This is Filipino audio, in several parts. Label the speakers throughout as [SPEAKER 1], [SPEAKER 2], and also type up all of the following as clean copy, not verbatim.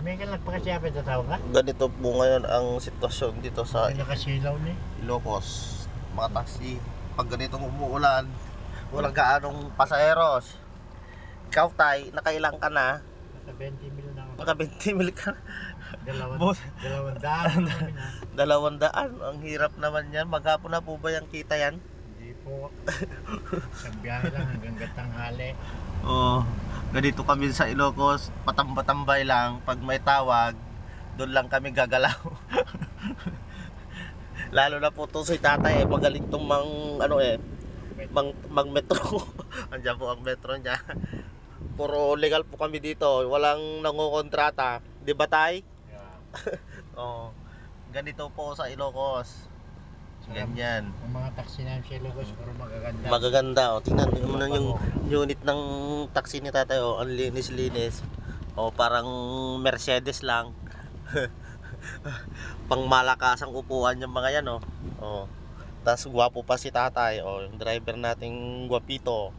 [SPEAKER 1] May nagpakasyapi na tao ka?
[SPEAKER 2] Ganito po ngayon ang sitwasyon dito sa
[SPEAKER 1] May nakasilaw ni.
[SPEAKER 2] Ilocos. Mga taxi, pag ganitong umuulan, walang gaanong pasaheros. Ikaw tay, nakailang ka na?
[SPEAKER 1] Naka 20 mil na ako.
[SPEAKER 2] Naka 20 mil ka. Boss.
[SPEAKER 1] 200
[SPEAKER 2] 200. Ang hirap naman yan. Maghapon na po ba yung kita yan?
[SPEAKER 1] Hindi po. Sa biyahe lang hanggang tanghali.
[SPEAKER 2] Oo. Ganito kami sa Ilocos. Patamba-tambay lang. Pag may tawag, doon lang kami gagalaw. Lalo na po to si tatay magaling tong mag-metro. Andiyan po ang metro niya. Puro legal po kami dito. Walang nangokontrata. Di ba tay?
[SPEAKER 1] Yeah.
[SPEAKER 2] Oo. Ganito po sa Ilocos. Ganyan.
[SPEAKER 1] Ang mga taxi namin sa Ilocos puro magaganda.
[SPEAKER 2] Magaganda. O, tingnan mo na yung unit ng taxi ni tatay. O, ang linis-linis. O, parang Mercedes lang. Pang malakasang upuan yung mga yan. O. Tapos gwapo pa si tatay. O, yung driver nating gwapito.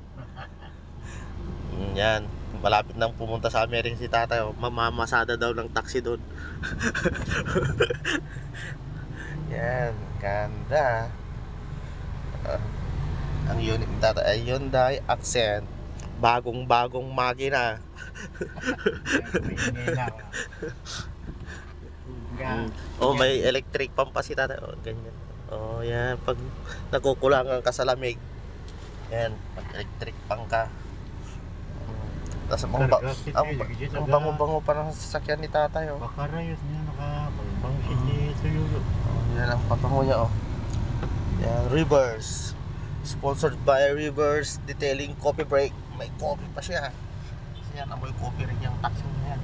[SPEAKER 2] Yan. Malapit nang pumunta sa Amering si tatay. O, mamamasada daw ng taxi doon. Yan. Ganda. Ang unit ni tatay ay Hyundai Accent. Bagong-bagong makina.
[SPEAKER 1] May ingay na ako.
[SPEAKER 2] Oh, may electric pump pa si tatay. Oh, ganyan. Oh, yan. Pag nakukulangan ka sa lamig. Yan. Pag electric pang ka. Tapos ang bango-bango pa ng sasakyan ni tatay. Oh.
[SPEAKER 1] Bakarayos niya nakapangbangsit ni Tuyulo.
[SPEAKER 2] Oh, yan ang pabango niya. Oh. Yan. Reverse. Sponsored by Reverse Detailing Coffee Break. May coffee pa siya. Kasi yan, amoy coffee rin yung taxi niya.